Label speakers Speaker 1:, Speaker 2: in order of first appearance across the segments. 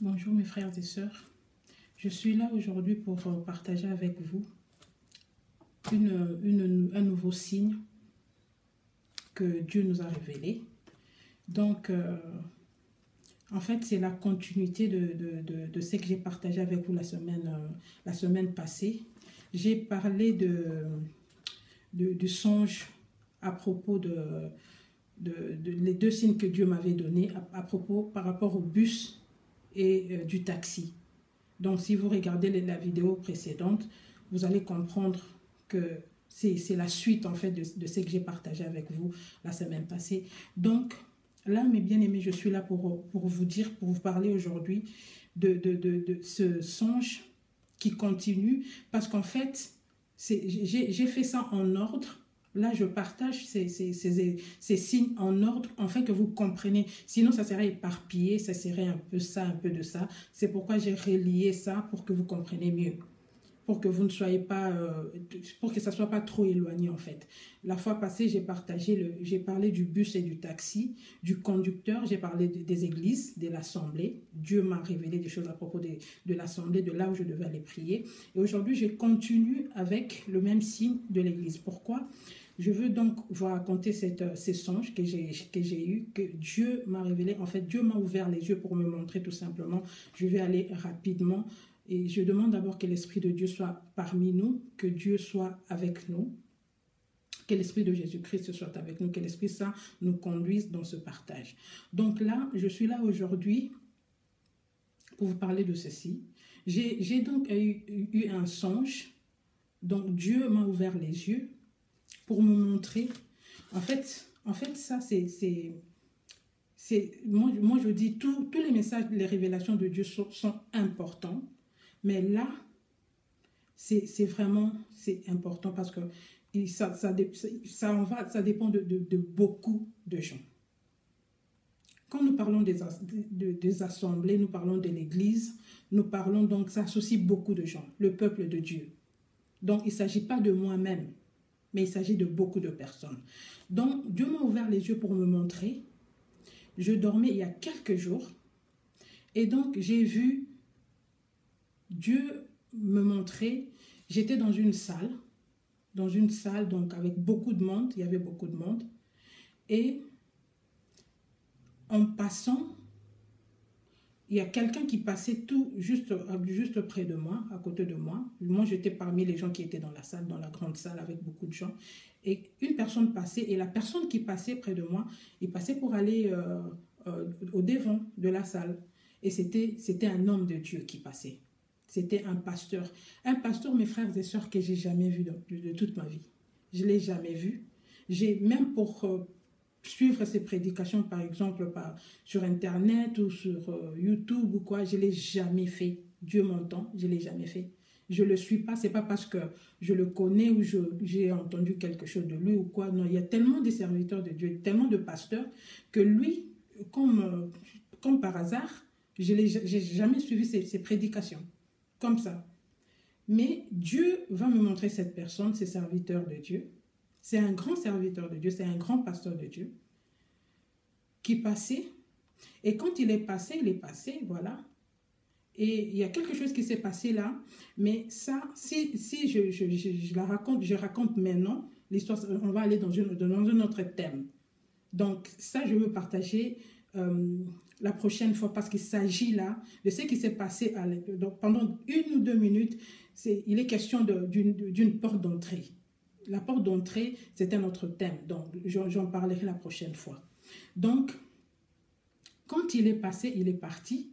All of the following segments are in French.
Speaker 1: Bonjour mes frères et sœurs, je suis là aujourd'hui pour partager avec vous un nouveau signe que Dieu nous a révélé. Donc, en fait, c'est la continuité de ce que j'ai partagé avec vous la semaine passée. J'ai parlé du songe à propos les deux signes que Dieu m'avait donnés par rapport au bus et du taxi. Donc, si vous regardez la vidéo précédente, vous allez comprendre que c'est la suite en fait de ce que j'ai partagé avec vous la semaine passée. Donc, là, mes bien-aimés, je suis là pour vous parler aujourd'hui de ce songe qui continue, parce qu'en fait, j'ai fait ça en ordre. Là, je partage ces signes en ordre, afin que vous compreniez. Sinon, ça serait éparpillé, ça serait un peu ça, un peu de ça. C'est pourquoi j'ai relié ça pour que vous compreniez mieux. Pour que vous ne soyez pas, pour que ça ne soit pas trop éloigné en fait. La fois passée, j'ai parlé du bus et du taxi, du conducteur, j'ai parlé des églises, de l'assemblée. Dieu m'a révélé des choses à propos de l'assemblée, de là où je devais aller prier. Et aujourd'hui, je continue avec le même signe de l'église. Pourquoi ? Je veux donc vous raconter ces songes que j'ai eus, que Dieu m'a révélé. En fait, Dieu m'a ouvert les yeux pour me montrer tout simplement. Je vais aller rapidement. Et je demande d'abord que l'Esprit de Dieu soit parmi nous, que Dieu soit avec nous, que l'Esprit de Jésus-Christ soit avec nous, que l'Esprit Saint nous conduise dans ce partage. Donc là, je suis là aujourd'hui pour vous parler de ceci. J'ai donc eu un songe, donc Dieu m'a ouvert les yeux pour me montrer. En fait ça moi je dis tous les messages, les révélations de Dieu sont importants. Mais là, c'est vraiment important parce que ça dépend de beaucoup de gens. Quand nous parlons des assemblées, nous parlons de l'Église, nous parlons donc, ça associe beaucoup de gens, le peuple de Dieu. Donc, il ne s'agit pas de moi-même, mais il s'agit de beaucoup de personnes. Donc, Dieu m'a ouvert les yeux pour me montrer. Je dormais il y a quelques jours et donc j'ai vu Dieu me montrer, j'étais dans une salle donc avec beaucoup de monde, il y avait beaucoup de monde, et en passant, il y a quelqu'un qui passait juste près de moi, à côté de moi. Moi, j'étais parmi les gens qui étaient dans la salle, dans la grande salle avec beaucoup de gens, et une personne passait, et la personne qui passait près de moi, il passait pour aller au devant de la salle, et c'était un homme de Dieu qui passait. C'était un pasteur. Un pasteur, mes frères et sœurs, que j'ai jamais vu de toute ma vie. Je ne l'ai jamais vu. Même pour suivre ses prédications, par exemple, sur Internet ou sur YouTube ou quoi, je ne l'ai jamais fait. Dieu m'entend, je ne l'ai jamais fait. Je ne le suis pas, ce n'est pas parce que je le connais ou j'ai entendu quelque chose de lui ou quoi. Non, il y a tellement de serviteurs de Dieu, tellement de pasteurs, que lui, comme par hasard, je n'ai jamais suivi ses prédications. Comme ça. Mais Dieu va me montrer cette personne, ce serviteur de Dieu. C'est un grand serviteur de Dieu, c'est un grand pasteur de Dieu qui passait. Et quand il est passé, voilà. Et il y a quelque chose qui s'est passé là. Mais ça, si je la raconte, je raconte maintenant l'histoire, on va aller dans un autre thème. Donc ça, je veux partager la prochaine fois, parce qu'il s'agit là de ce qui s'est passé donc pendant 1 ou 2 minutes. Il est question d'une porte d'entrée. La porte d'entrée, c'est un autre thème, donc j'en parlerai la prochaine fois. Donc, quand il est passé, il est parti,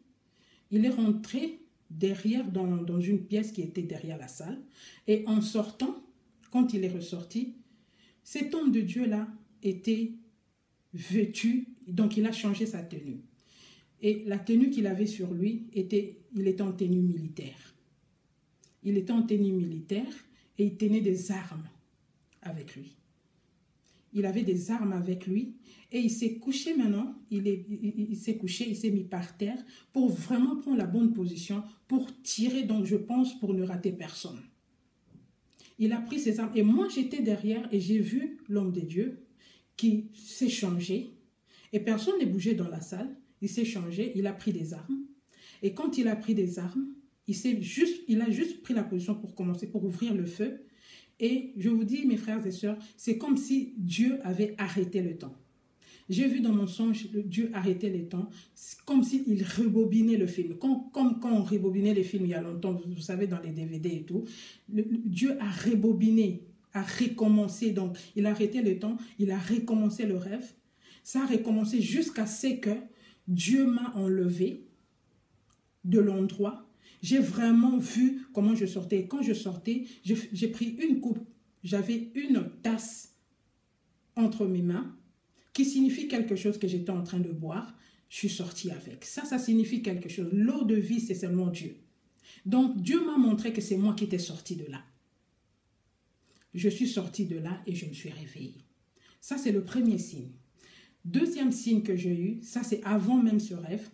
Speaker 1: il est rentré derrière dans une pièce qui était derrière la salle, et en sortant, quand il est ressorti, cet homme de Dieu là était vêtu, donc il a changé sa tenue. Et la tenue qu'il avait sur lui, il était en tenue militaire. Il était en tenue militaire et il tenait des armes avec lui. Il avait des armes avec lui et il s'est couché maintenant, il s'est couché, il s'est mis par terre pour vraiment prendre la bonne position, pour tirer, donc je pense, pour ne rater personne. Il a pris ses armes et moi j'étais derrière et j'ai vu l'homme de Dieu qui s'est changé et personne n'est bougé dans la salle. Il s'est changé, il a pris des armes Et quand il a pris des armes, il a juste pris la position pour commencer, pour ouvrir le feu. Et je vous dis, mes frères et sœurs, c'est comme si Dieu avait arrêté le temps. J'ai vu dans mon songe Dieu arrêter les temps, comme s'il rebobinait le film. Comme quand on rebobinait les films il y a longtemps, vous savez, dans les DVD et tout, Dieu a rebobiné, a recommencé. Donc, il a arrêté le temps, il a recommencé le rêve. Ça a recommencé jusqu'à ce que Dieu m'a enlevé de l'endroit. J'ai vraiment vu comment je sortais. Et quand je sortais, j'ai pris une coupe. J'avais une tasse entre mes mains, qui signifie quelque chose que j'étais en train de boire. Je suis sortie avec. Ça signifie quelque chose. L'eau de vie, c'est seulement Dieu. Donc, Dieu m'a montré que c'est moi qui étais sortie de là. Je suis sortie de là et je me suis réveillée. Ça, c'est le premier signe. Deuxième signe que j'ai eu, ça, c'est avant même ce rêve.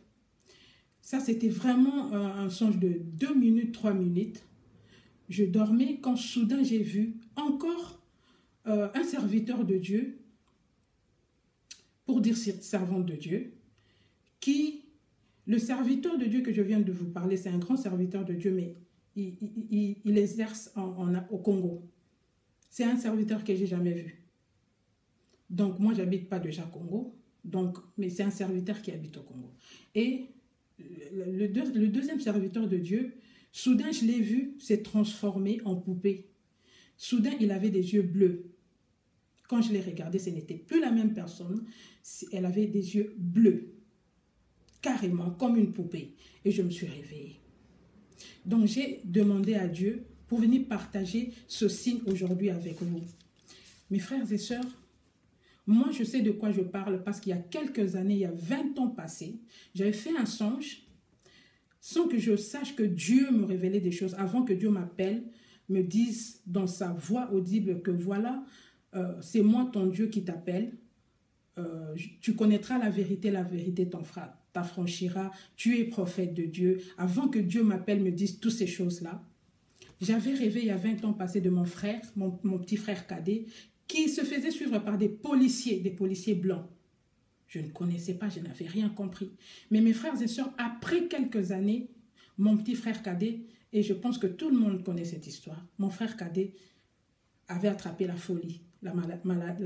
Speaker 1: Ça, c'était vraiment un songe de 2 minutes, 3 minutes. Je dormais quand soudain j'ai vu encore un serviteur de Dieu, pour dire servante de Dieu, le serviteur de Dieu que je viens de vous parler, c'est un grand serviteur de Dieu, mais il exerce au Congo. C'est un serviteur que je n'ai jamais vu. Donc, moi, je n'habite pas déjà au Congo, mais c'est un serviteur qui habite au Congo. Et le deuxième serviteur de Dieu, soudain, je l'ai vu s'est transformé en poupée. Soudain, il avait des yeux bleus. Quand je l'ai regardé, ce n'était plus la même personne. Elle avait des yeux bleus, carrément, comme une poupée. Et je me suis réveillée. Donc, j'ai demandé à Dieu pour venir partager ce signe aujourd'hui avec vous. Mes frères et sœurs, moi, je sais de quoi je parle parce qu'il y a quelques années, il y a 20 ans passés, j'avais fait un songe sans que je sache que Dieu me révélait des choses, avant que Dieu m'appelle, me dise dans sa voix audible que voilà, c'est moi ton Dieu qui t'appelle. Tu connaîtras la vérité t'affranchira. Tu es prophète de Dieu. Avant que Dieu m'appelle, me dise toutes ces choses-là. J'avais rêvé il y a 20 ans passé de mon frère, mon petit frère cadet, qui se faisait suivre par des policiers blancs. Je ne connaissais pas, je n'avais rien compris. Mais mes frères et sœurs, après quelques années, mon petit frère cadet, et je pense que tout le monde connaît cette histoire, mon frère cadet avait attrapé la folie, la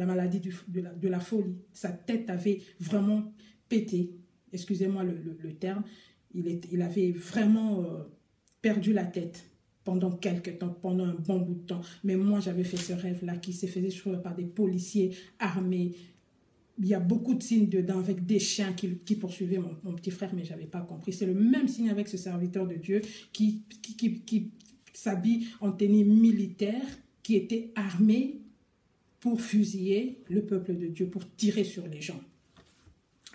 Speaker 1: maladie de la folie. Sa tête avait vraiment pété, excusez-moi le terme, il avait vraiment perdu la tête pendant quelques temps, pendant un bon bout de temps. Mais moi, j'avais fait ce rêve-là qui se faisait suivre par des policiers armés. Il y a beaucoup de signes dedans avec des chiens qui poursuivaient mon petit frère, mais je n'avais pas compris. C'est le même signe avec ce serviteur de Dieu qui s'habille en tenue militaire, qui était armé pour fusiller le peuple de Dieu, pour tirer sur les gens.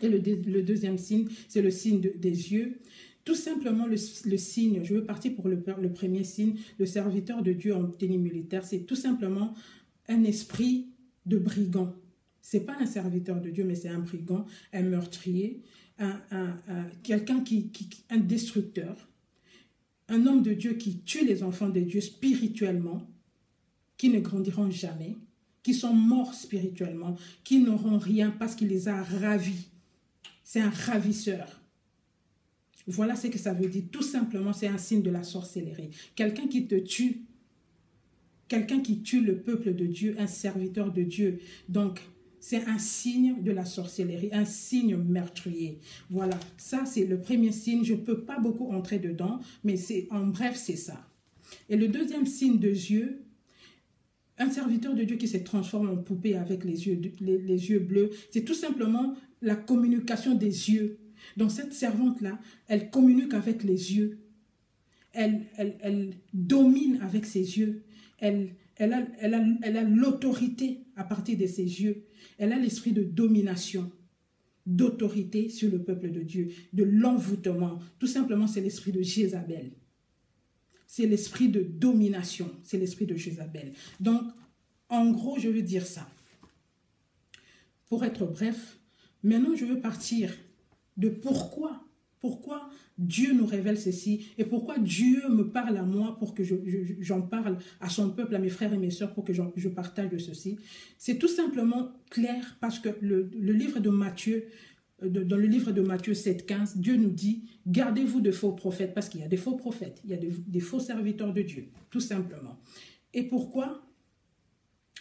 Speaker 1: Et le deuxième signe, c'est le signe des yeux. Tout simplement, le signe, je veux partir pour le premier signe, le serviteur de Dieu en tenue militaire, c'est tout simplement un esprit de brigand. Ce n'est pas un serviteur de Dieu, mais c'est un brigand, un meurtrier, quelqu'un un destructeur, un homme de Dieu qui tue les enfants de Dieu spirituellement, qui ne grandiront jamais, qui sont morts spirituellement, qui n'auront rien parce qu'il les a ravis. C'est un ravisseur. Voilà ce que ça veut dire. Tout simplement, c'est un signe de la sorcellerie. Quelqu'un qui te tue, quelqu'un qui tue le peuple de Dieu, un serviteur de Dieu. Donc, c'est un signe de la sorcellerie, un signe meurtrier. Voilà, ça c'est le premier signe. Je ne peux pas beaucoup entrer dedans, mais en bref, c'est ça. Et le deuxième signe de yeux, un serviteur de Dieu qui se transforme en poupée avec les yeux bleus, c'est tout simplement la communication des yeux. Donc cette servante-là, elle communique avec les yeux. Elle domine avec ses yeux. Elle a l'autorité à partir de ses yeux. Elle a l'esprit de domination, d'autorité sur le peuple de Dieu, de l'envoûtement. Tout simplement, c'est l'esprit de Jézabel. C'est l'esprit de domination, c'est l'esprit de Jézabel. Donc, en gros, je veux dire ça. Pour être bref, maintenant, je veux partir de pourquoi Dieu nous révèle ceci et pourquoi Dieu me parle à moi pour que j'en parle à son peuple, à mes frères et mes sœurs, pour que je partage de ceci. C'est tout simplement clair parce que le livre de Matthieu, dans le livre de Matthieu 7,15, Dieu nous dit, gardez-vous de faux prophètes, parce qu'il y a des faux prophètes, il y a des faux serviteurs de Dieu, tout simplement. Et pourquoi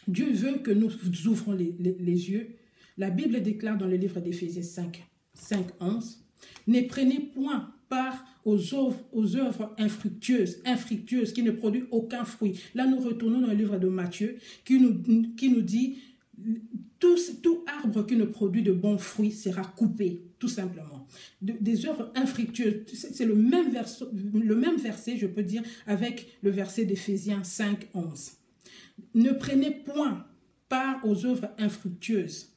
Speaker 1: Dieu veut que nous ouvrons les yeux? La Bible déclare dans le livre d'Éphésiens 5:11, ne prenez point part aux œuvres infructueuses qui ne produisent aucun fruit. Là, nous retournons dans le livre de Matthieu qui nous dit tout arbre qui ne produit de bons fruits sera coupé, tout simplement. Des œuvres infructueuses, c'est le même verset, je peux dire, avec le verset d'Éphésiens 5:11. Ne prenez point part aux œuvres infructueuses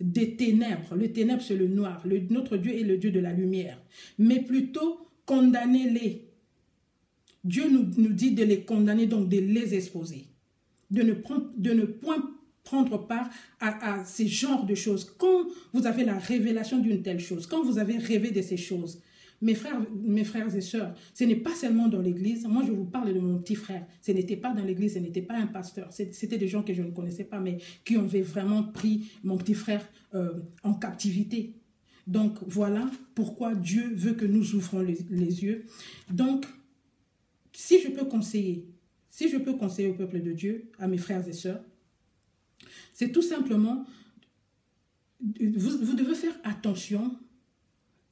Speaker 1: des ténèbres. Le ténèbre, c'est le noir. Notre Dieu est le Dieu de la lumière. Mais plutôt, condamnez-les. Dieu nous dit de les condamner, donc de les exposer. De ne point prendre part à ces genres de choses. Quand vous avez la révélation d'une telle chose, quand vous avez rêvé de ces choses, mes frères et sœurs, ce n'est pas seulement dans l'église. Moi, je vous parle de mon petit frère. Ce n'était pas dans l'église, ce n'était pas un pasteur. C'était des gens que je ne connaissais pas, mais qui avaient vraiment pris mon petit frère en captivité. Donc, voilà pourquoi Dieu veut que nous ouvrons les yeux. Donc, si je peux conseiller au peuple de Dieu, à mes frères et sœurs, c'est tout simplement, vous devez faire attention.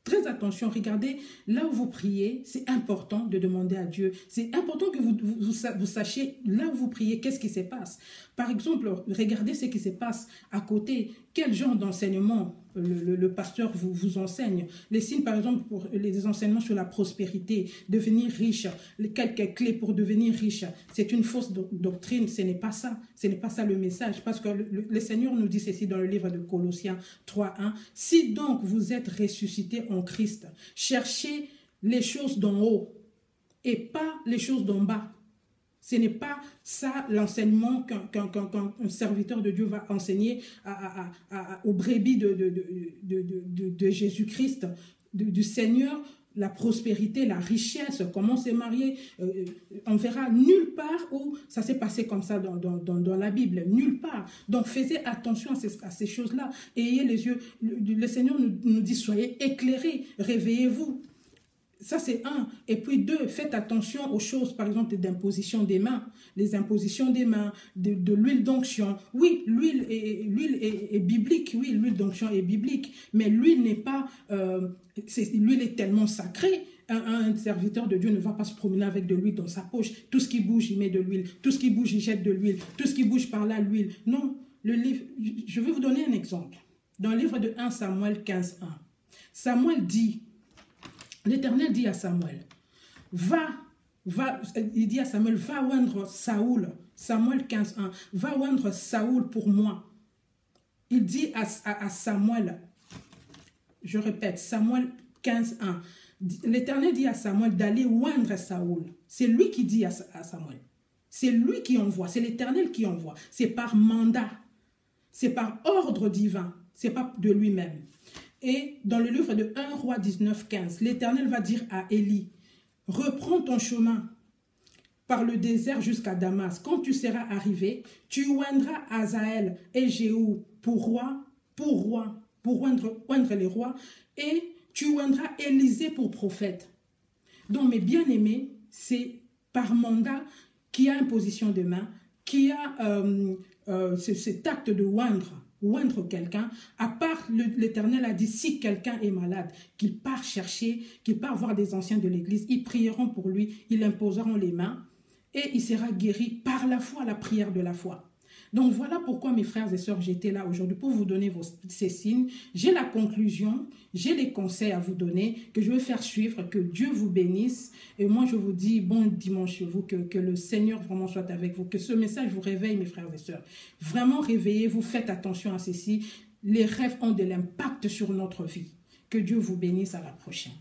Speaker 1: Très attention, regardez, là où vous priez, c'est important de demander à Dieu. C'est important que vous sachiez, là où vous priez, qu'est-ce qui se passe. Par exemple, regardez ce qui se passe à côté. Quel genre d'enseignement le pasteur vous enseigne. Les signes, par exemple, pour les enseignements sur la prospérité, devenir riche, quelques clés pour devenir riche. C'est une fausse doctrine, ce n'est pas ça. Ce n'est pas ça le message. Parce que le Seigneur nous dit ceci dans le livre de Colossiens 3:1. Si donc vous êtes ressuscités en Christ, cherchez les choses d'en haut et pas les choses d'en bas. Ce n'est pas ça l'enseignement qu'un serviteur de Dieu va enseigner aux brebis de Jésus-Christ, du Seigneur, la prospérité, la richesse, comment se marier. On verra nulle part où ça s'est passé comme ça dans la Bible, nulle part. Donc, faites attention à ces choses-là. Ayez les yeux, le Seigneur nous dit, soyez éclairés, réveillez-vous. Ça, c'est un. Et puis deux, faites attention aux choses, par exemple, d'imposition des mains. Les impositions des mains, de l'huile d'onction. Oui, l'huile est biblique. Oui, l'huile d'onction est biblique. Mais l'huile n'est pas... l'huile est tellement sacrée. Un serviteur de Dieu ne va pas se promener avec de l'huile dans sa poche. Tout ce qui bouge, il met de l'huile. Tout ce qui bouge, il jette de l'huile. Tout ce qui bouge par là, l'huile. Non, le livre... Je vais vous donner un exemple. Dans le livre de 1 Samuel 15:1, Samuel dit... L'Éternel dit à Samuel, il dit à Samuel, va oindre Saoul, Samuel 15:1, va oindre Saoul pour moi. Il dit à Samuel, je répète, Samuel 15:1, l'Éternel dit à Samuel d'aller oindre Saoul. C'est lui qui dit à Samuel, c'est lui qui envoie, c'est l'Éternel qui envoie, c'est par mandat, c'est par ordre divin, c'est pas de lui-même. Et dans le livre de 1 Roi 19:15, l'Éternel va dire à Élie, reprends ton chemin par le désert jusqu'à Damas. Quand tu seras arrivé, tu oindras Hazaël et Jéhu pour oindre les rois, et tu oindras Élisée pour prophète. Donc, mes bien-aimés, c'est par mandat qui a imposition de main, qui a cet acte de oindre quelqu'un, à part l'Éternel a dit, si quelqu'un est malade, qu'il part chercher, qu'il part voir des anciens de l'église, ils prieront pour lui, ils imposeront les mains, et il sera guéri par la foi, la prière de la foi. Donc voilà pourquoi, mes frères et sœurs, j'étais là aujourd'hui pour vous donner ces signes. J'ai la conclusion, j'ai les conseils à vous donner, que je vais faire suivre, que Dieu vous bénisse. Et moi, je vous dis bon dimanche sur vous, que le Seigneur vraiment soit avec vous, que ce message vous réveille, mes frères et sœurs. Vraiment réveillez-vous, faites attention à ceci. Les rêves ont de l'impact sur notre vie. Que Dieu vous bénisse, à la prochaine.